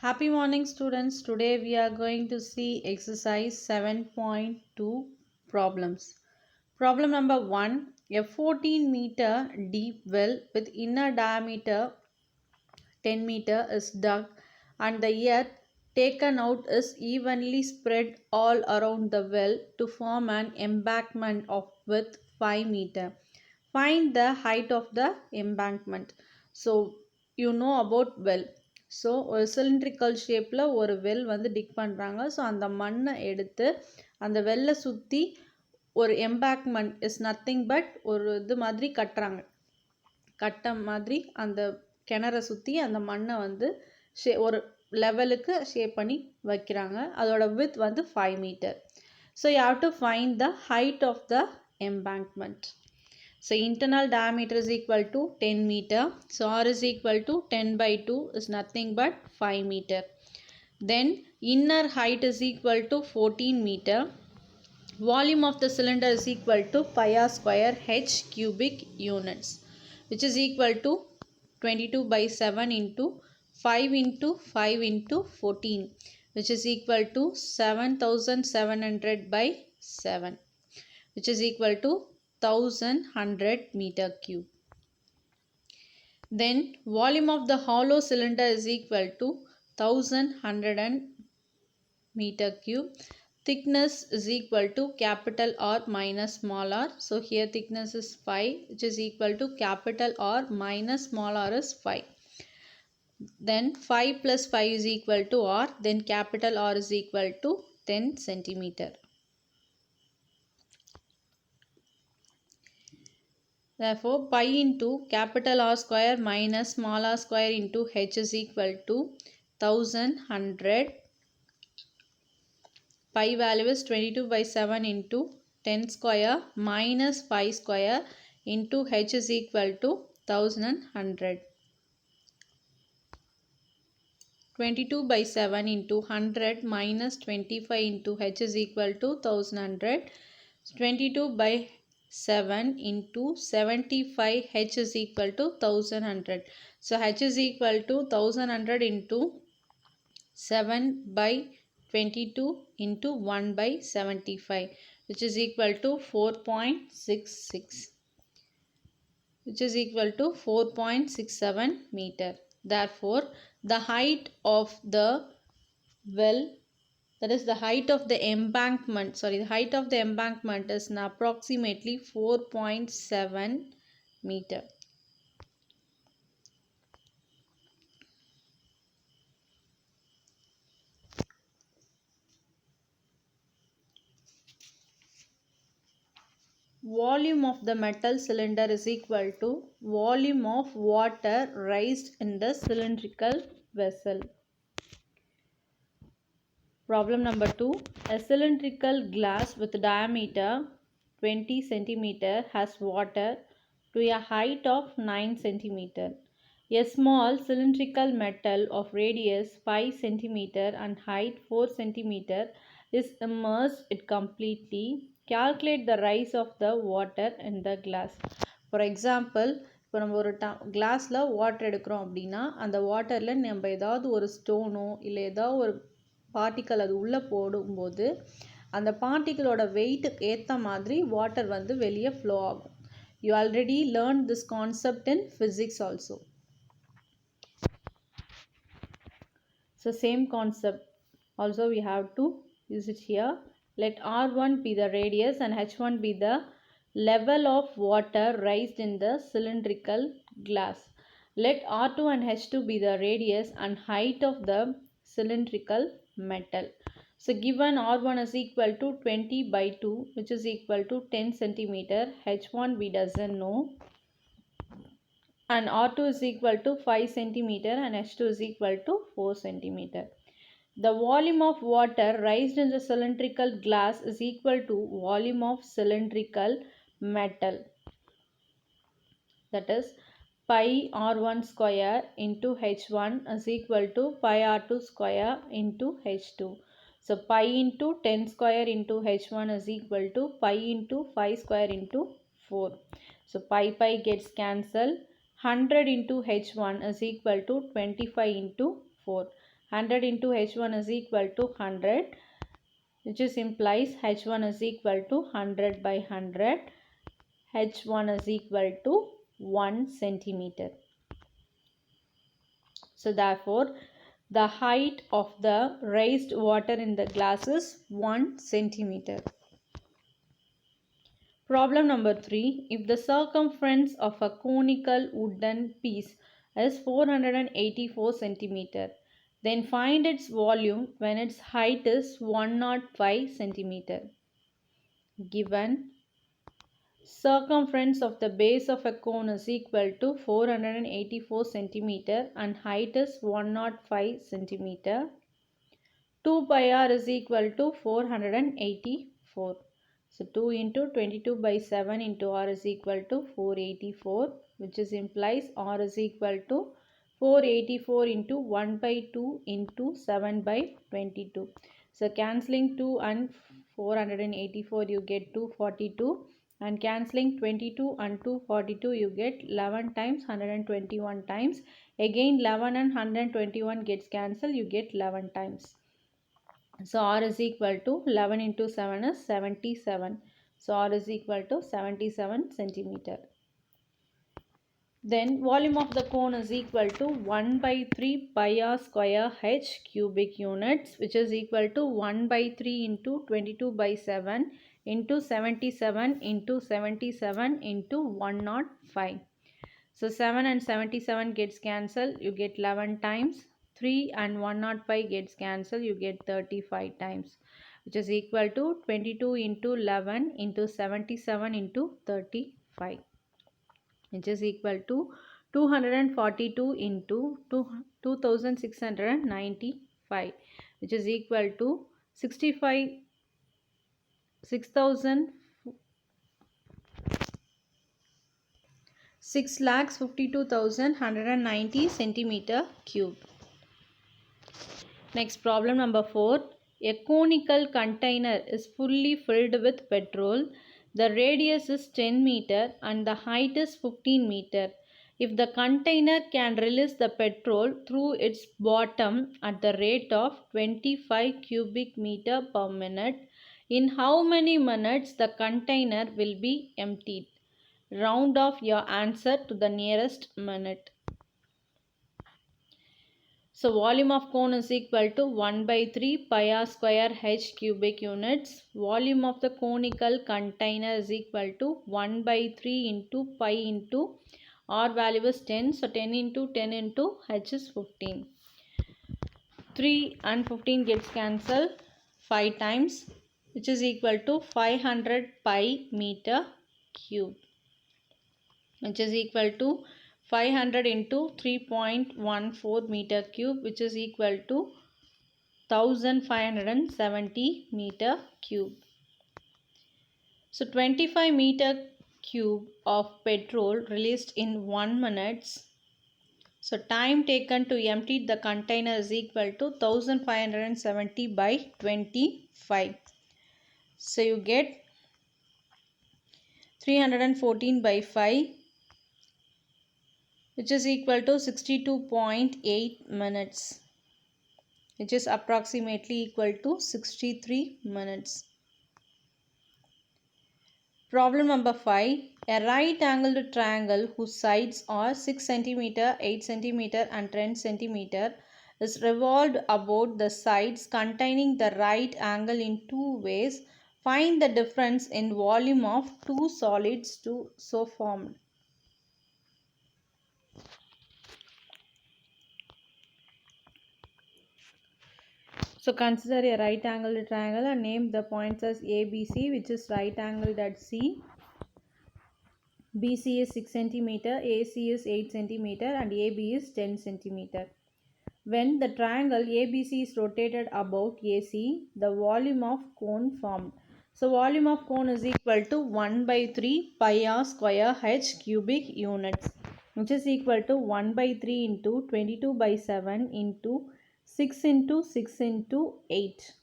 Happy morning, students. Today we are going to see exercise 7.2 problems. Problem number 1. A 14-meter deep well with inner diameter 10 meter is dug and the earth taken out is evenly spread all around the well to form an embankment of width 5 meter. Find the height of the embankment. So you know about well. So ஒரு cylindrical ஷேப்பில் ஒரு well வந்து tick பண்ணுறாங்க. So அந்த மண்ணை எடுத்து அந்த வெல்லை சுற்றி ஒரு எம்பேக்மெண்ட் இஸ் நத்திங் பட் ஒரு இது மாதிரி கட்டுறாங்க. கட்ட மாதிரி அந்த கிணறை சுற்றி அந்த மண்ணை வந்து ஒரு லெவலுக்கு ஷேப் பண்ணி வைக்கிறாங்க. அதோட வித் வந்து 5 metre. So you have to find the height of the embankment. So internal diameter is equal to 10 meter. So R is equal to 10 by 2 is nothing but 5 meter. Then inner height is equal to 14 meter. Volume of the cylinder is equal to pi r square h cubic units, which is equal to 22 by 7 into 5 into 5 into 14, which is equal to 7700 by 7, which is equal to 1100 meter cube. Then volume of the hollow cylinder is equal to 1100 meter cube. Thickness is equal to capital R minus small r. So here thickness is 5, which is equal to capital R minus small r is 5. Then 5 plus 5 is equal to R. Then capital R is equal to 10 centimeter. Therefore, pi into capital R square minus small r square into h is equal to 1100. Pi value is 22 by 7 into 10 square minus 5 square into h is equal to 1100. 22 by 7 into 100 minus 25 into h is equal to 1100. 22 by 7 into 75 h is equal to 1100. So h is equal to 1100 into 7 by 22 into 1 by 75, which is equal to 4.66, which is equal to 4.67 meter. Therefore, the height of the well, that is the height of the embankment, the height of the embankment is approximately 4.7 meter. Volume of the metal cylinder is equal to volume of water raised in the cylindrical vessel. Problem number 2. A cylindrical glass with diameter 20 cm has water to a height of 9 cm. A small cylindrical metal of radius 5 cm and height 4 cm is immersed it completely. Calculate the rise of the water in the glass. For example, இப்போ நம்ம ஒரு கிளாஸில் water எடுக்கிறோம் அப்படின்னா அந்த வாட்டரில் நம்ம ஏதாவது ஒரு ஸ்டோனோ இல்லை ஏதாவது ஒரு பார்ட்டிக்கல் அது உள்ளே போடும்போது அந்த பார்ட்டிக்கலோட வெயிட்டுக்கு ஏற்ற மாதிரி வாட்டர் வந்து வெளியே ஃப்ளோ ஆகும். You already learn this concept in physics also. So same concept also we have to use it here. Let R1 be the radius and H1 be the level of water raised in the cylindrical glass. Let R2 and H2 be the radius and height of the cylindrical metal. So given R1 is equal to 20 by 2, which is equal to 10 centimeter. H1 we doesn't know. And R2 is equal to 5 centimeter and H2 is equal to 4 centimeter. The volume of water raised in the cylindrical glass is equal to volume of cylindrical metal. That is pi R1 square into H1 is equal to pi R2 square into H2. So pi into 10 square into H1 is equal to pi into 5 square into 4. So pi gets cancelled. 100 into H1 is equal to 25 into 4. 100 into h1 is equal to 100, which is implies h1 is equal to 100 by 100. h1 is equal to 1 centimeter. So therefore, the height of the raised water in the glass is 1 centimeter. Problem number 3. If the circumference of a conical wooden piece is 484 centimeter, then find its volume when its height is 105 centimeter. Given circumference of the base of a cone is equal to 484 centimeter and height is 105 centimeter. 2 pi r is equal to 484. So 2 into 22 by 7 into r is equal to 484, which is implies r is equal to 484 into 1 by 2 into 7 by 22. So cancelling 2 and 484 you get 242, and cancelling 22 and 242 you get 11 times 121 times. Again 11 and 121 gets cancelled, you get 11 times. So r is equal to 11 into 7 is 77. So r is equal to 77 centimeter. Then volume of the cone is equal to 1 by 3 pi r square h cubic units, which is equal to 1 by 3 into 22 by 7 into 77 into 77 into 105. So 7 and 77 gets cancelled, you get 11 times. 3 and 105 gets cancelled, you get 35 times, which is equal to 22 into 11 into 77 into 35, which is equal to 242 into 2695, which is equal to 6,52,190 centimeter cube. Next, problem number 4. A conical container is fully filled with petrol. The radius is 10 meter and the height is 15 meter. If the container can release the petrol through its bottom at the rate of 25 cubic meter per minute, in how many minutes the container will be emptied? Round off your answer to the nearest minute. So volume of cone is equal to 1 by 3 pi r square h cubic units. Volume of the conical container is equal to 1 by 3 into pi into r value is 10. So 10 into 10 into h is 15. 3 and 15 gets cancelled 5 times, which is equal to 500 pi meter cube, which is equal to 500 into 3.14 meter cube, which is equal to 1570 meter cube. So 25 meter cube of petrol released in 1 minute. So time taken to empty the container is equal to 1570 by 25. So you get 314 by 5, which is equal to 62.8 minutes, which is approximately equal to 63 minutes. Problem number 5. A right-angled triangle whose sides are 6 cm, 8 cm and 10 cm is revolved about the sides containing the right angle in two ways. Find the difference in volume of two solids so formed. So consider a right angled triangle and name the points as ABC, which is right angled at C. BC is 6 cm, AC is 8 cm and AB is 10 cm. When the triangle ABC is rotated about AC, the volume of cone formed. So volume of cone is equal to 1 by 3 pi r square h cubic units, which is equal to 1 by 3 into 22 by 7 into 6 into 6 into 8.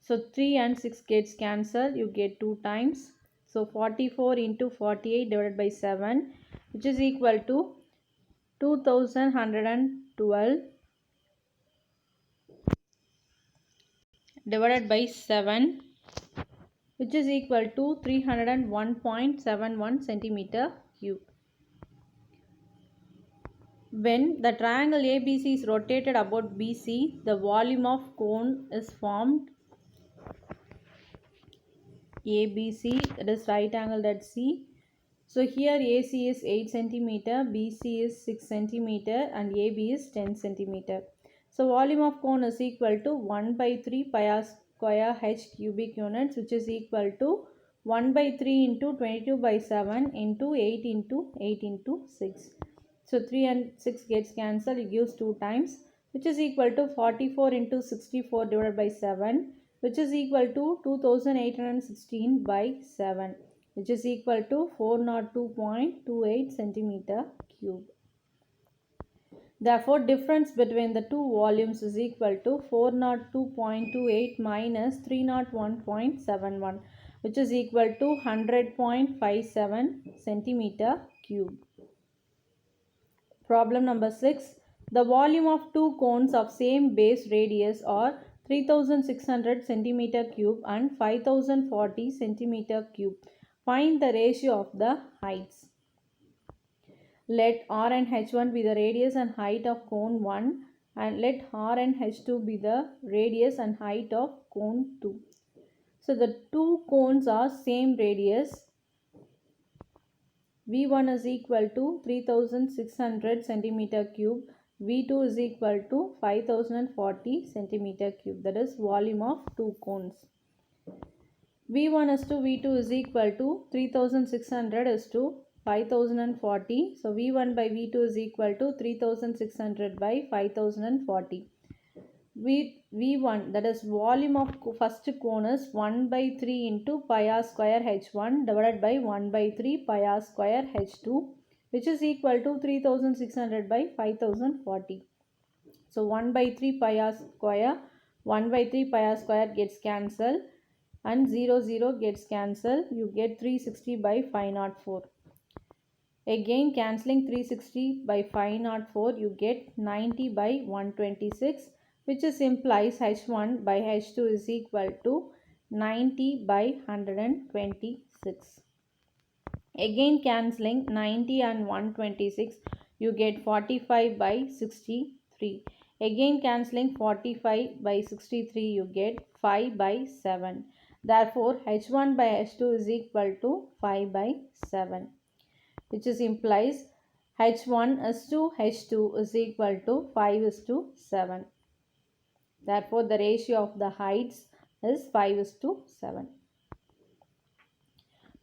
So 3 and 6 gets cancelled, you get 2 times. So 44 into 48 divided by 7, which is equal to 2112 divided by 7, which is equal to 301.71 centimeter cube. When the triangle ABC is rotated about BC, the volume of cone is formed ABC, that is right angle at C. So here AC is 8 centimeter, BC is 6 centimeter and AB is 10 centimeter. So volume of cone is equal to 1 by 3 pi r square h cubic units, which is equal to 1 by 3 into 22 by 7 into 8 into 8 into 6. So 3 and 6 gets cancelled, it gives 2 times, which is equal to 44 into 64 divided by 7, which is equal to 2816 by 7, which is equal to 402.28 centimeter cube. Therefore, difference between the two volumes is equal to 402.28 minus 301.71, which is equal to 100.57 centimeter cube. Problem number 6. The volume of two cones of same base radius are 3600 centimeter cube and 5040 centimeter cube. Find the ratio of the heights. Let R and H1 be the radius and height of cone 1 and let R and H2 be the radius and height of cone 2. So the two cones are same radius. V1 is equal to 3600 centimeter cube. V2 is equal to 5040 centimeter cube. That is volume of two cones. V1 is to V2 is equal to 3600 is to 5040. So V1 by V2 is equal to 3600 by 5040. V1, that is volume of first cone, is 1 by 3 into pi r square h1 divided by 1 by 3 pi r square h2, which is equal to 3600 by 5040. So 1 by 3 pi r square, 1 by 3 pi r square gets cancelled and 0 gets cancelled. You get 360 by 504. Again cancelling 360 by 504, you get 90 by 126, which is implies H1 by H2 is equal to 90 by 126. Again cancelling 90 and 126, you get 45 by 63. Again cancelling 45 by 63, you get 5 by 7. Therefore, H1 by H2 is equal to 5 by 7, which is implies H1 is to H2 is equal to 5 is to 7. Therefore, the ratio of the heights is 5 is to 7.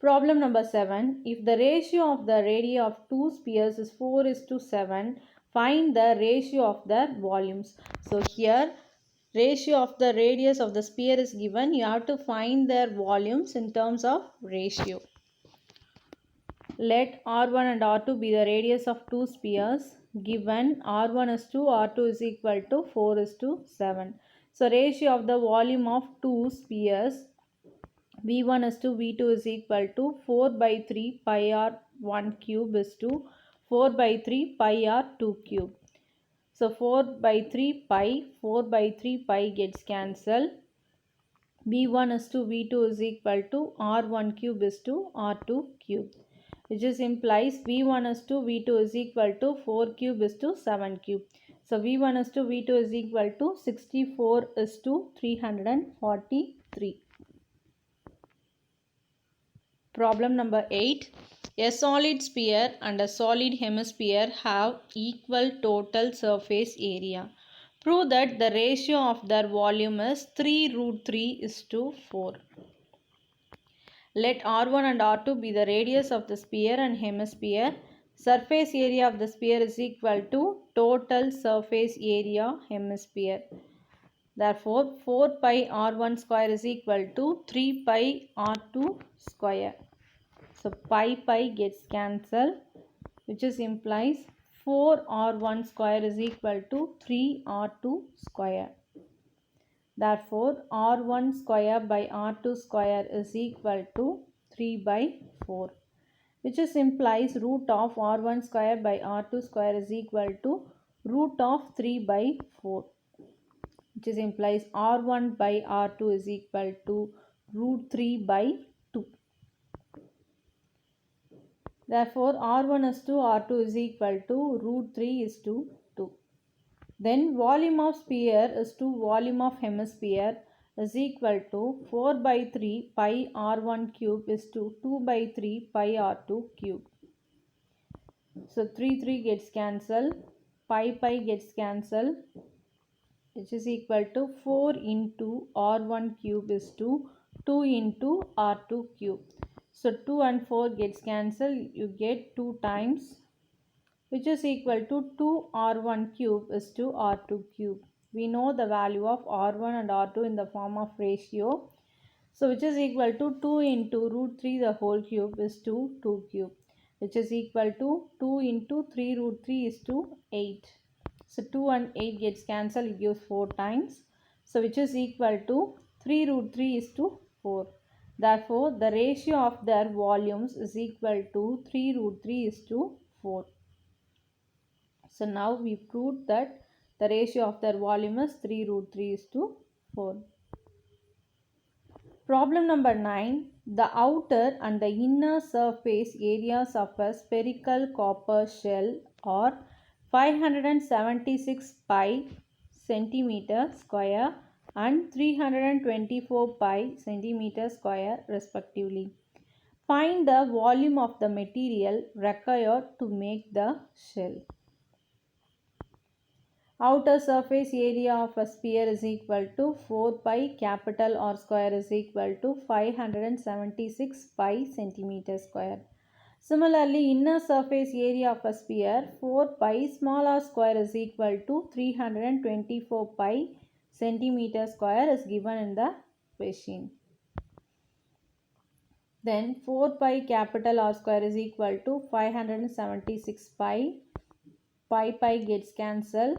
Problem number 7. If the ratio of the radii of two spheres is 4 is to 7, find the ratio of their volumes. So here ratio of the radius of the sphere is given. You have to find their volumes in terms of ratio. Let R1 and R2 be the radius of two spheres. Given R1 is to R2 is equal to 4 is to 7. So ratio of the volume of two spheres V1 is to V2 is equal to 4 by 3 pi R1 cube is to 4 by 3 pi R2 cube. So 4 by 3 pi gets cancelled. V1 is to V2 is equal to R1 cube is to R2 cube, which is implies V1 is to V2 is equal to 4 cube is to 7 cube. So V1 is to V2 is equal to 64 is to 343. Problem number 8. A solid sphere and a solid hemisphere have equal total surface area. Prove that the ratio of their volume is 3 root 3 is to 4. Let R1 and R2 be the radius of the sphere and hemisphere. Surface area of the sphere is equal to total surface area hemisphere. Therefore, 4 pi R1 square is equal to 3 pi R2 square. So, pi gets cancelled, which is implies 4 R1 square is equal to 3 R2 square. Therefore, R1 square by R2 square is equal to 3 by 4, which is implies root of R1 square by R2 square is equal to root of 3 by 4. which is implies R1 by R2 is equal to root 3 by 2. Therefore, R1 is to R2 is equal to root 3 is to 2. Then volume of sphere is to volume of hemisphere is equal to 4 by 3 pi R1 cube is to 2 by 3 pi R2 cube. So 3 gets cancelled, pi gets cancelled, which is equal to 4 into R1 cube is to 2 into R2 cube. So 2 and 4 gets cancelled, you get 2 times, which is equal to 2R1 cube is to R2 cube. We know the value of R1 and R2 in the form of ratio. So which is equal to 2 into root 3 the whole cube is to 2 cube, which is equal to 2 into 3 root 3 is to 8. So 2 and 8 gets cancelled, it gives 4 times. So which is equal to 3 root 3 is to 4. Therefore, the ratio of their volumes is equal to 3 root 3 is to 4. So now we proved that the ratio of their volume is 3 root 3 is to 4. Problem number 9. The outer and the inner surface areas of a spherical copper shell are 576 pi centimeter square and 324 pi centimeter square respectively. Find the volume of the material required to make the shell. Outer surface area of a sphere is equal to 4 pi capital R square is equal to 576 pi centimeter square. Similarly, inner surface area of a sphere 4 pi small r square is equal to 324 pi centimeter square is given in the question. Then 4 pi capital R square is equal to 576 pi gets cancelled.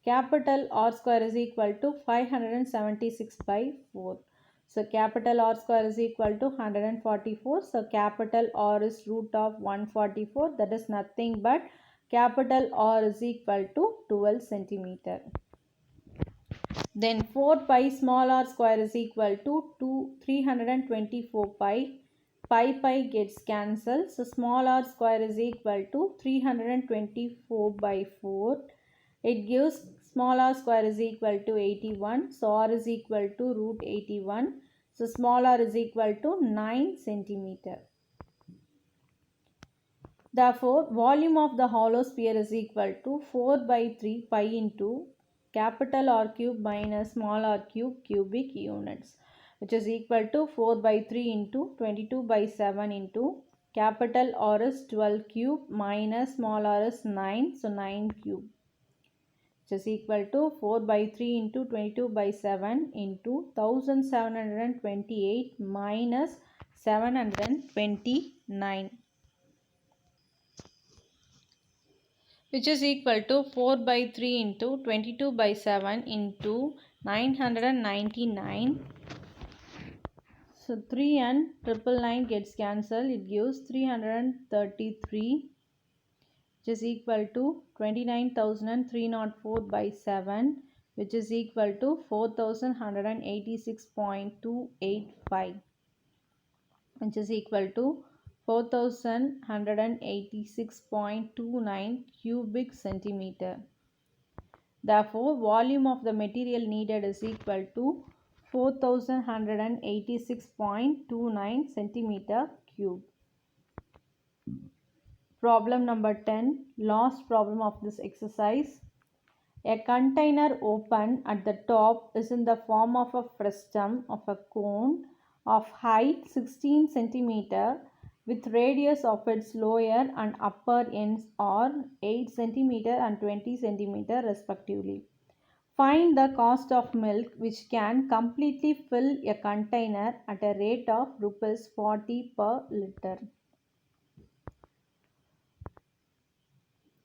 Capital R square is equal to 576 by 4. So capital R square is equal to 144. So capital R is root of 144. That is nothing but capital R is equal to 12 centimeter. Then 4 pi small r square is equal to 324 pi. Pi gets cancelled. So small r square is equal to 324 by 4. It gives small r square is equal to 81. So r is equal to root 81. So small r is equal to 9 centimeter. Therefore, volume of the hollow sphere is equal to 4 by 3 pi into capital R cube minus small r cube cubic units, which is equal to 4 by 3 into 22 by 7 into capital R is 12 cube minus small r is 9. So 9 cube, which is equal to 4 by 3 into 22 by 7 into 1728 minus 729, which is equal to 4 by 3 into 22 by 7 into 999. So 3 and 999 gets cancelled. It gives 333, which is equal to 29,304 by 7, which is equal to 4,186.285, which is equal to 4,186.29 cubic centimeter. Therefore, volume of the material needed is equal to 4,186.29 centimeter cube. Problem number 10, last problem of this exercise. A container open at the top is in the form of a frustum of a cone of height 16 centimeter with radius of its lower and upper ends are 8 centimeter and 20 centimeter respectively. Find the cost of milk which can completely fill a container at a rate of rupees 40 per liter.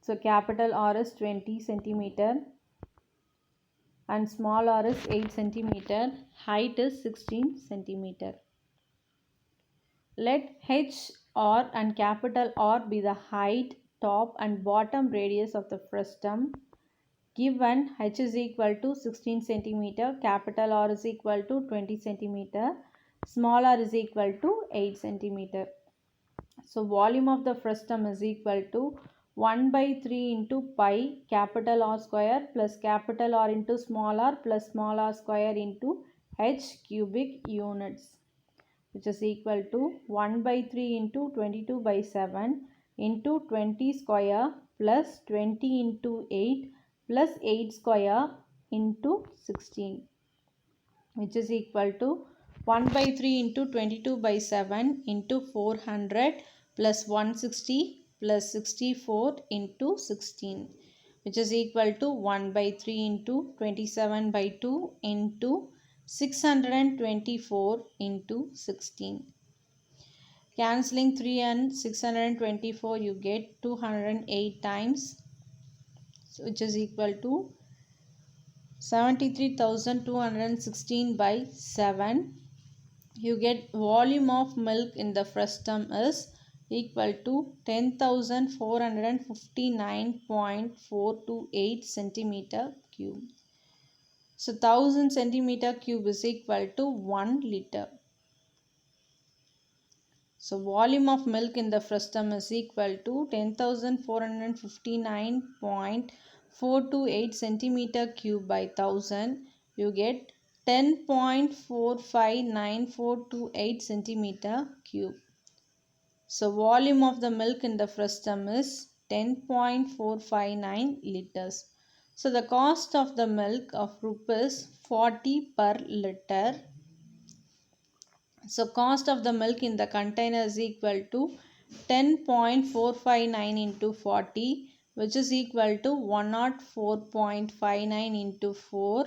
So capital R is 20 centimeter and small r is 8 centimeter. Height is 16 centimeter. Let H R and capital R be the height, top and bottom radius of the frustum. Given h is equal to 16 centimeter, capital R is equal to 20 centimeter, small r is equal to 8 centimeter. So volume of the frustum is equal to 1 by 3 into pi capital R square plus capital R into small r plus small r square into h cubic units, which is equal to 1 by 3 into 22 by 7 into 20 square plus 20 into 8 plus 8 square into 16, which is equal to 1 by 3 into 22 by 7 into 400 plus 160 plus 64 into 16, which is equal to 1 by 3 into 27 by 2 into 624 into 16. Cancelling 3 and 624, you get 208 times, which is equal to 73,216 by 7. You get volume of milk in the frustum is equal to 10,459.428 centimeter cube. So 1000 centimeter cube is equal to 1 liter. So volume of milk in the frustum is equal to 10,459.428 centimeter cube by 1000. You get 10.459428 centimeter cube. So volume of the milk in the frustum is 10.459 liters. So the cost of the milk of rupees 40 per liter. So cost of the milk in the container is equal to 10.459 into 40, which is equal to 104.59 into 4,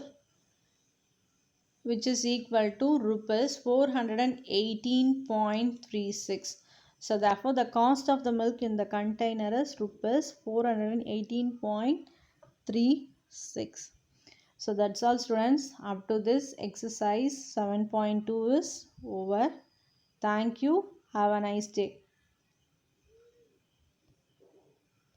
which is equal to rupees 418.36. So therefore the cost of the milk in the container is rupees 418.36. So that's all students. Up to this exercise 7.2 is over. Thank you. Have a nice day.